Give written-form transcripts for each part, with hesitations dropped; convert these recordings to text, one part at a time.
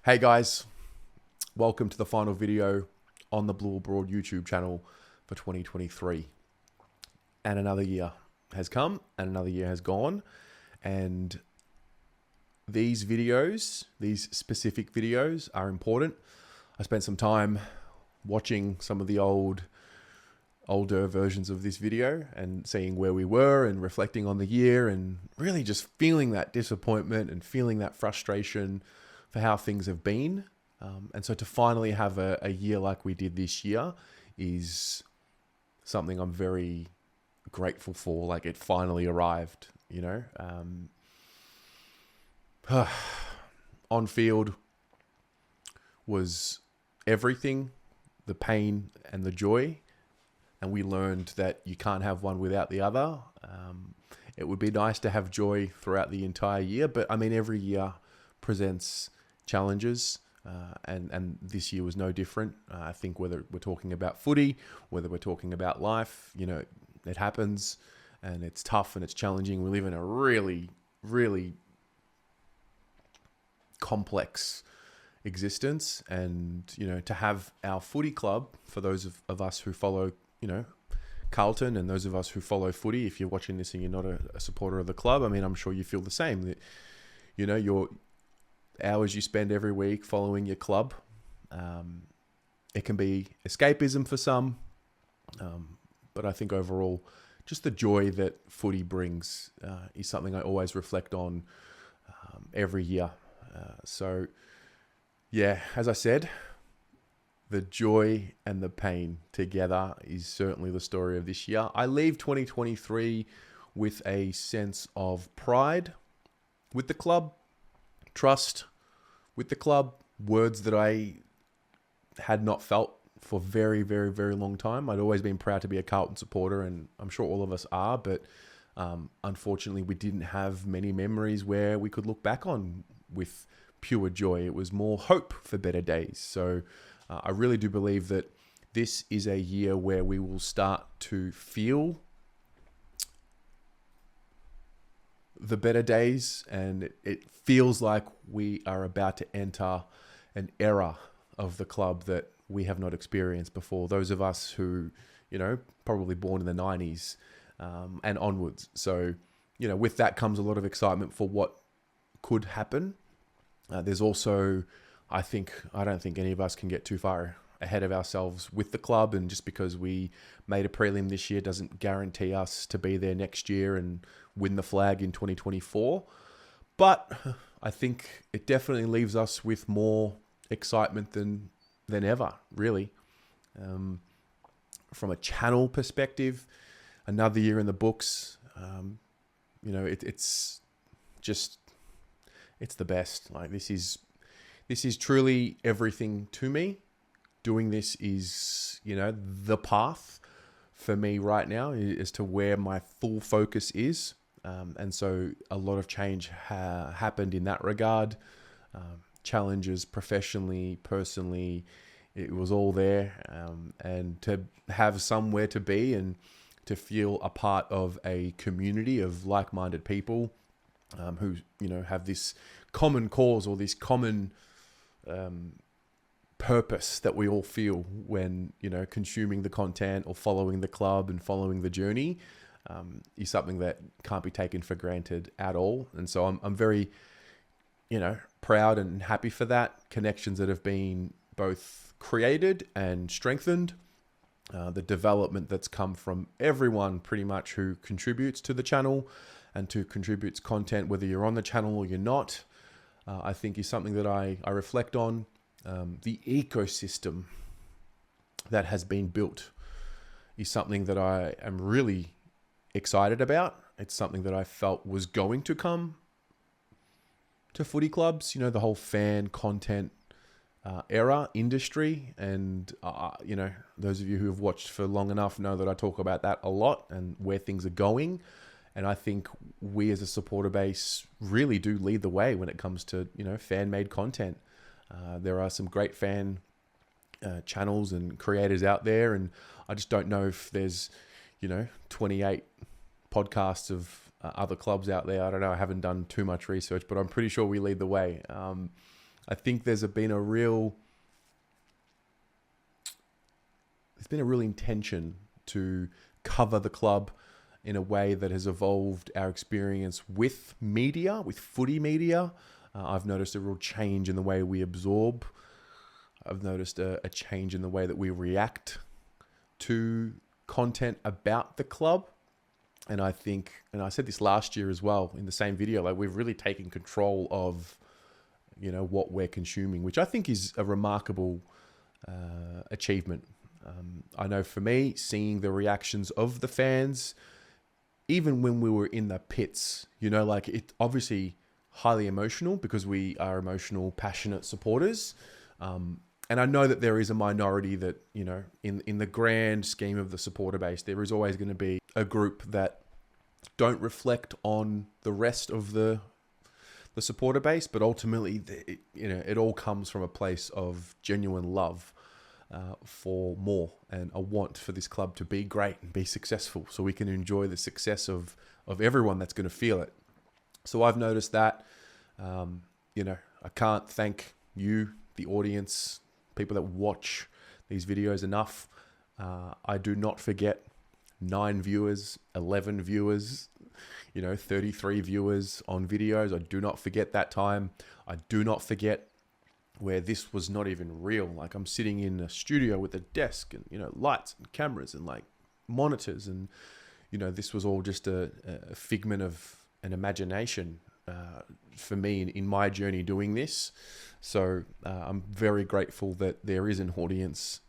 Hey guys, welcome to the final video on the Blue Abroad YouTube channel for 2023. And another year has come and another year has gone. And these videos, these specific videos are important. I spent some time watching some of the older versions of this video and seeing where we were and reflecting on the year and really just feeling that disappointment and feeling that frustration for how things have been. And so to finally have a year like we did this year is something I'm very grateful for. Like, it finally arrived, you know. On field was everything, the pain and the joy. And we learned that you can't have one without the other. It would be nice to have joy throughout the entire year, but I mean, every year presents challenges, and this year was no different. I think whether we're talking about footy, whether we're talking about life, you know, it happens and it's tough and it's challenging. We live in a really, really complex existence, and, you know, to have our footy club, for those of us who follow, you know, Carlton, and those of us who follow footy, if you're watching this and you're not a supporter of the club, I mean, I'm sure you feel the same, that, you know, your hours you spend every week following your club, it can be escapism for some, but I think overall just the joy that footy brings is something I always reflect on every year. So yeah, as I said, the joy and the pain together is certainly the story of this year. I leave 2023 with a sense of pride with the club, trust with the club, words that I had not felt for very, very, very long time. I'd always been proud to be a Carlton supporter, and I'm sure all of us are, but unfortunately we didn't have many memories where we could look back on with pure joy. It was more hope for better days. So I really do believe that this is a year where we will start to feel the better days, and it feels like we are about to enter an era of the club that we have not experienced before. Those of us who, you know, probably born in the 90s and onwards. So, you know, with that comes a lot of excitement for what could happen. There's also, I don't think any of us can get too far ahead of ourselves with the club, and just because we made a prelim this year doesn't guarantee us to be there next year and win the flag in 2024. But I think it definitely leaves us with more excitement than ever, really. From a channel perspective, another year in the books. You know, it's the best. Like, this is truly everything to me. Doing this is, you know, the path for me right now as to where my full focus is. And so a lot of change happened in that regard. Challenges professionally, personally, it was all there. And to have somewhere to be and to feel a part of a community of like-minded people who, you know, have this common cause or this common purpose that we all feel when, you know, consuming the content or following the club and following the journey is something that can't be taken for granted at all. And so I'm very, you know, proud and happy for that. Connections that have been both created and strengthened. The development that's come from everyone pretty much who contributes to the channel and to contributes content, whether you're on the channel or you're not, I think is something that I reflect on. The ecosystem that has been built is something that I am really excited about. It's something that I felt was going to come to footy clubs, you know, the whole fan content era industry. And, you know, those of you who have watched for long enough know that I talk about that a lot and where things are going. And I think we as a supporter base really do lead the way when it comes to, you know, fan-made content. There are some great fan channels and creators out there, and I just don't know if there's, you know, 28 podcasts of other clubs out there. I don't know. I haven't done too much research, but I'm pretty sure we lead the way. I think there's been a real intention to cover the club in a way that has evolved our experience with media, with footy media. I've noticed a real change in the way we absorb. I've noticed a change in the way that we react to content about the club. And I think, and I said this last year as well in the same video, like we've really taken control of, what we're consuming, which I think is a remarkable achievement. I know for me, seeing the reactions of the fans, even when we were in the pits, like it obviously highly emotional because we are emotional, passionate supporters. And I know that there is a minority that, in the grand scheme of the supporter base, there is always going to be a group that don't reflect on the rest of the supporter base. But ultimately, it all comes from a place of genuine love for more and a want for this club to be great and be successful so we can enjoy the success of everyone that's going to feel it. So I've noticed that, I can't thank you, the audience, people that watch these videos enough. I do not forget 9 viewers, 11 viewers, 33 viewers on videos. I do not forget that time. I do not forget where this was not even real. Like I'm sitting in a studio with a desk and, lights and cameras and like monitors. And, this was all just a figment of an imagination for me in my journey doing this. So I'm very grateful that there is an audience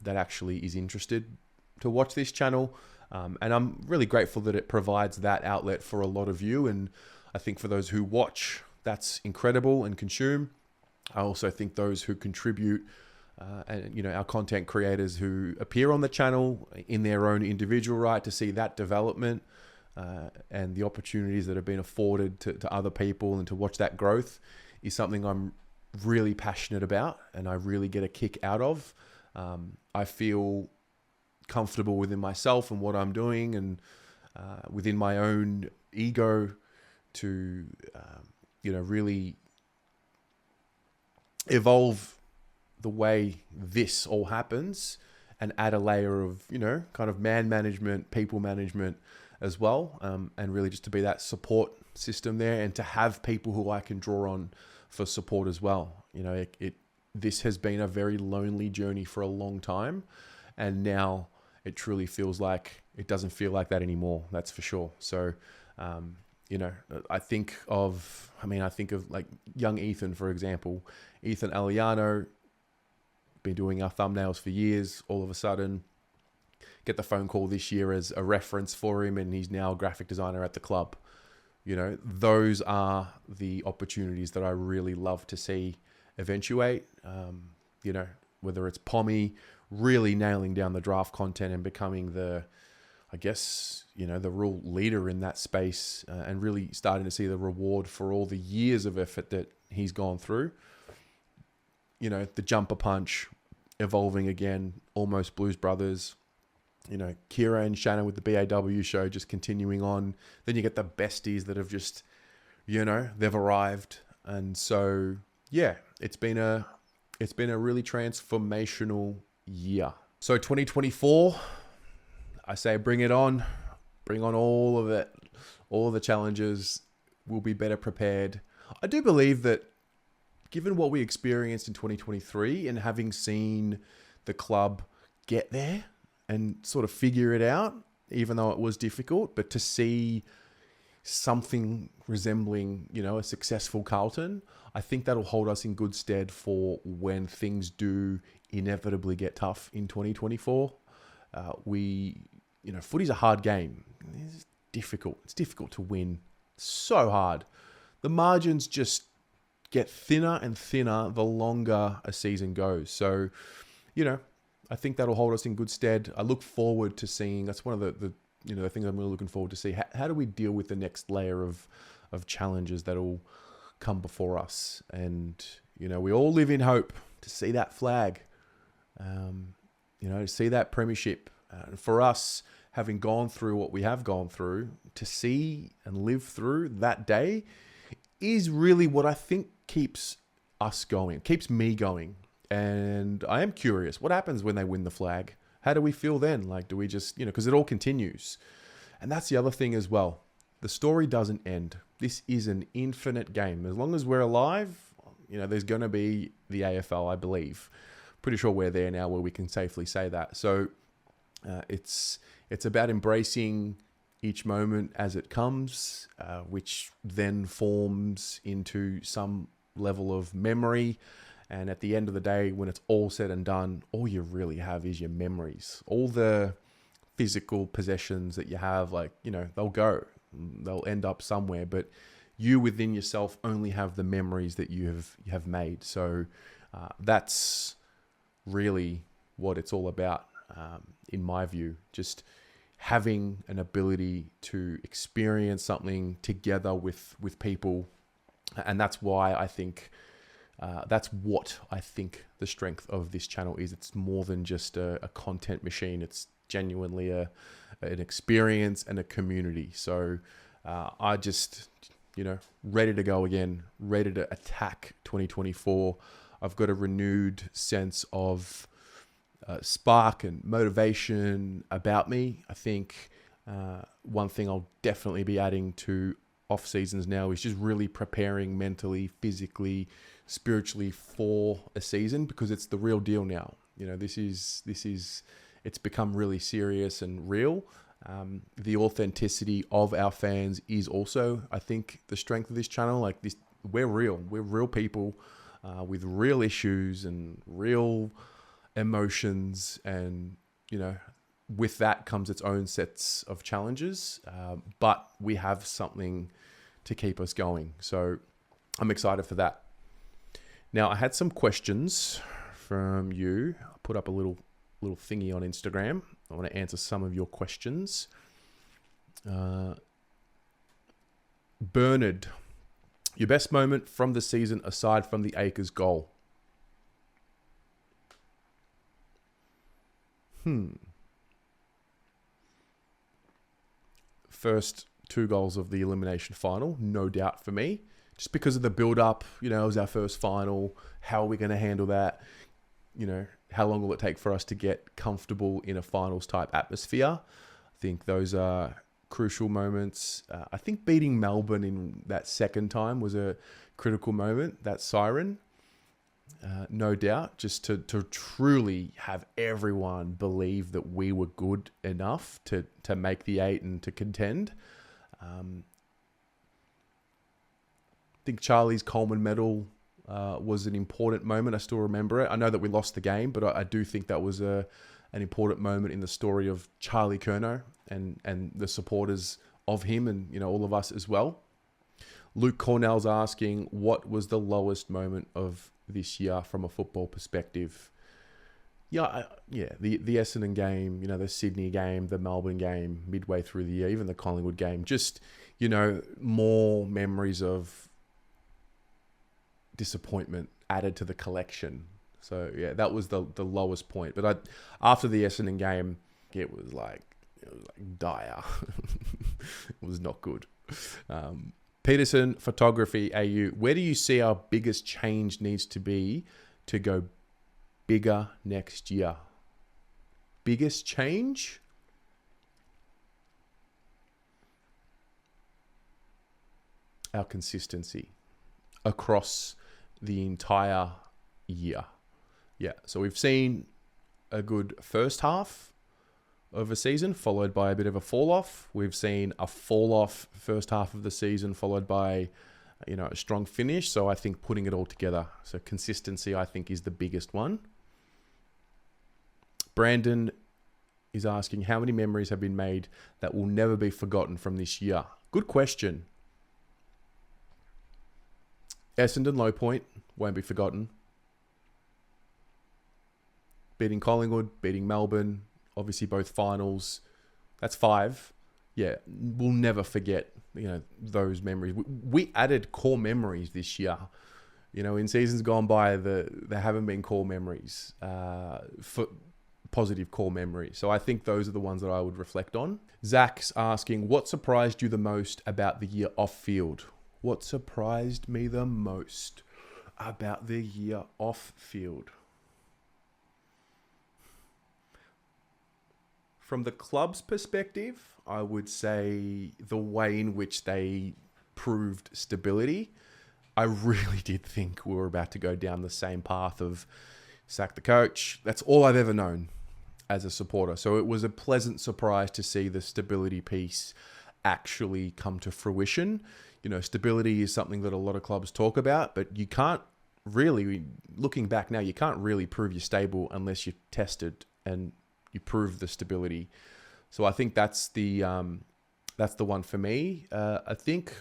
that actually is interested to watch this channel. And I'm really grateful that it provides that outlet for a lot of you. And I think for those who watch, that's incredible and consume. I also think those who contribute and, our content creators who appear on the channel in their own individual right to see that development and the opportunities that have been afforded to other people and to watch that growth is something I'm really passionate about and I really get a kick out of. I feel comfortable within myself and what I'm doing and within my own ego to, really evolve the way this all happens and add a layer of, kind of man management, people management as well. And really just to be that support system there and to have people who I can draw on for support as well. This has been a very lonely journey for a long time. And now it truly feels like it doesn't feel like that anymore. That's for sure. So, I think of like young Ethan, for example. Ethan Aliano, been doing our thumbnails for years. All of a sudden, get the phone call this year as a reference for him, and he's now a graphic designer at the club. Those are the opportunities that I really love to see eventuate. Whether it's Pommy really nailing down the draft content and becoming the real leader in that space and really starting to see the reward for all the years of effort that he's gone through. The jumper punch evolving again, almost Blues Brothers. Kira and Shannon with the BAW show just continuing on. Then you get the besties that have just, they've arrived. And so, yeah, it's been a really transformational year. So 2024, I say bring it on. Bring on all of it. All of the challenges. We'll be better prepared. I do believe that given what we experienced in 2023 and having seen the club get there and sort of figure it out, even though it was difficult, but to see something resembling, a successful Carlton, I think that'll hold us in good stead for when things do inevitably get tough in 2024. Footy's a hard game. It's difficult. It's difficult to win. So hard. The margins just get thinner and thinner the longer a season goes. So, I think that'll hold us in good stead. I look forward to seeing, that's one of the things I'm really looking forward to see. How do we deal with the next layer of challenges that'll come before us? And, we all live in hope to see that flag, to see that premiership. For us, having gone through what we have gone through, to see and live through that day is really what I think keeps us going. It keeps me going. And I am curious, what happens when they win the flag? How do we feel then? Like, do we just, because it all continues. And that's the other thing as well. The story doesn't end. This is an infinite game. As long as we're alive, there's going to be the AFL, I believe. Pretty sure we're there now where we can safely say that. So it's about embracing each moment as it comes, which then forms into some level of memory. And at the end of the day, when it's all said and done, all you really have is your memories. All the physical possessions that you have, they'll go. They'll end up somewhere. But you within yourself only have the memories that you have made. So that's really what it's all about, in my view. Just having an ability to experience something together with people. And that's why I think... that's what I think the strength of this channel is. It's more than just a content machine. It's genuinely an experience and a community. So I just, ready to go again, ready to attack 2024. I've got a renewed sense of spark and motivation about me. I think one thing I'll definitely be adding to off seasons now is just really preparing mentally, physically, spiritually for a season, because it's the real deal now. This is it's become really serious and real. The authenticity of our fans is also, I think, the strength of this channel. Like this, we're real people with real issues and real emotions, and with that comes its own sets of challenges, but we have something to keep us going. So I'm excited for that. Now, I had some questions from you. I put up a little thingy on Instagram. I want to answer some of your questions. Bernard, your best moment from the season aside from the Acres goal? First 2 goals of the elimination final, no doubt for me. Just because of the build-up, it was our first final. How are we going to handle that? How long will it take for us to get comfortable in a finals-type atmosphere? I think those are crucial moments. I think beating Melbourne in that second time was a critical moment, that siren. No doubt, just to truly have everyone believe that we were good enough to make the 8 and to contend. I think Charlie's Coleman medal was an important moment. I still remember it. I know that we lost the game, but I do think that was an important moment in the story of Charlie Curnow and the supporters of him, and all of us as well. Luke Cornell's asking, what was the lowest moment of this year from a football perspective? The Essendon game, the Sydney game, the Melbourne game, midway through the year, even the Collingwood game. Just, more memories of disappointment added to the collection. So yeah, that was the lowest point. But after the Essendon game, it was like dire. It was not good. Peterson Photography AU, where do you see our biggest change needs to be to go bigger next year? Biggest change? Our consistency across the entire year. Yeah, so we've seen a good first half of a season followed by a bit of a fall off. We've seen a fall off first half of the season followed by a strong finish. So I think putting it all together. So consistency, I think, is the biggest one. Brandon is asking, how many memories have been made that will never be forgotten from this year? Good question. Essendon low point won't be forgotten. Beating Collingwood, beating Melbourne, obviously both finals. That's 5. Yeah, we'll never forget, those memories. We added core memories this year. In seasons gone by, there haven't been core memories, for positive core memories. So I think those are the ones that I would reflect on. Zach's asking, what surprised you the most about the year off field? What surprised me the most? about the year off field. From the club's perspective, I would say the way in which they proved stability. I really did think we were about to go down the same path of sack the coach. That's all I've ever known as a supporter. So it was a pleasant surprise to see the stability piece actually come to fruition. You know, stability is something that a lot of clubs talk about, but you can't really, looking back now, you can't really prove you're stable unless you're tested and you prove the stability. So I think that's the one for me. I think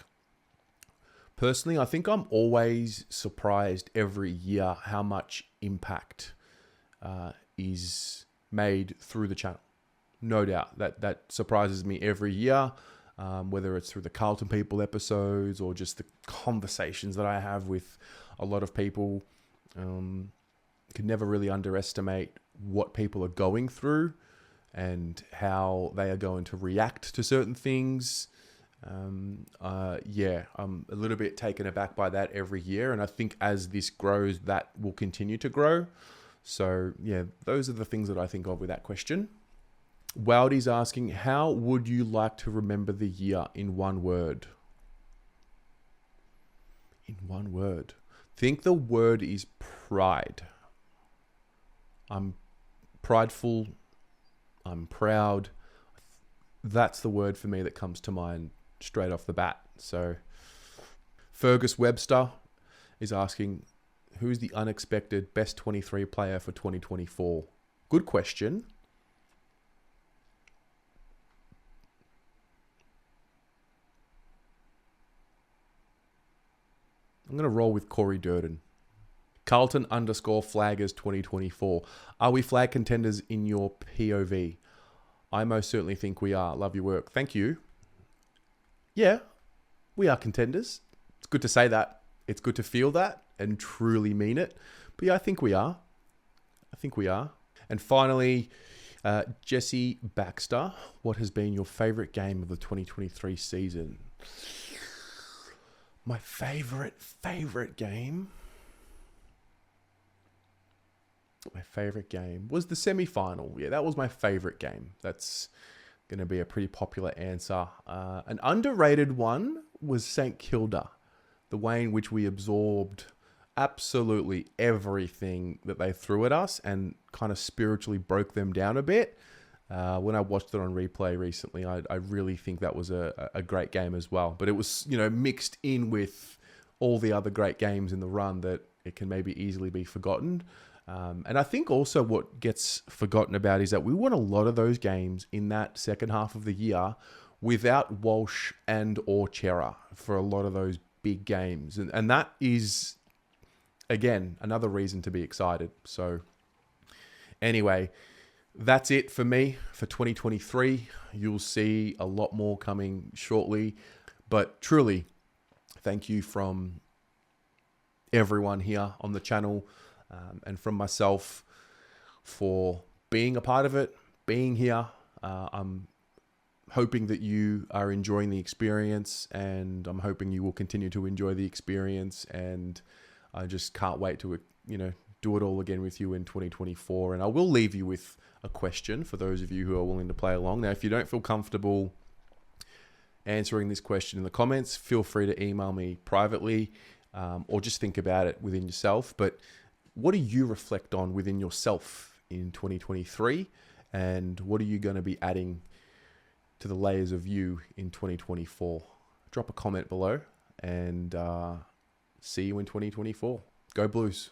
personally, I think I'm always surprised every year how much impact is made through the channel. No doubt that surprises me every year, whether it's through the Carlton People episodes or just the conversations that I have with a lot of people. Could never really underestimate what people are going through and how they are going to react to certain things. I'm a little bit taken aback by that every year. And I think as this grows, that will continue to grow. So yeah, those are the things that I think of with that question. Wowdy's asking, how would you like to remember the year in one word? In one word. Think the word is pride. I'm prideful. I'm proud. That's the word for me that comes to mind straight off the bat. So Fergus Webster is asking, who's the unexpected best 23 player for 2024? Good question. I'm going to roll with Corey Durden. Carlton _flaggers 2024. Are we flag contenders in your POV? I most certainly think we are. Love your work. Thank you. Yeah, we are contenders. It's good to say that. It's good to feel that and truly mean it. But yeah, I think we are. And finally, Jesse Baxter, what has been your favourite game of the 2023 season? My favourite game? My favourite game was the semi-final. Yeah, that was my favourite game. That's going to be a pretty popular answer. An underrated one was St Kilda. The way in which we absorbed absolutely everything that they threw at us and kind of spiritually broke them down a bit. When I watched it on replay recently, I really think that was a great game as well. But it was, mixed in with all the other great games in the run that it can maybe easily be forgotten. And I think also what gets forgotten about is that we won a lot of those games in that second half of the year without Walsh and or Chera for a lot of those big games. And that is, again, another reason to be excited. So anyway, that's it for me for 2023. You'll see a lot more coming shortly. But truly, thank you from everyone here on the channel. And from myself for being a part of it, being here. I'm hoping that you are enjoying the experience, and I'm hoping you will continue to enjoy the experience. And I just can't wait to, do it all again with you in 2024. And I will leave you with a question for those of you who are willing to play along. Now, if you don't feel comfortable answering this question in the comments, feel free to email me privately, or just think about it within yourself. But what do you reflect on within yourself in 2023? And what are you going to be adding to the layers of you in 2024? Drop a comment below, and see you in 2024. Go Blues.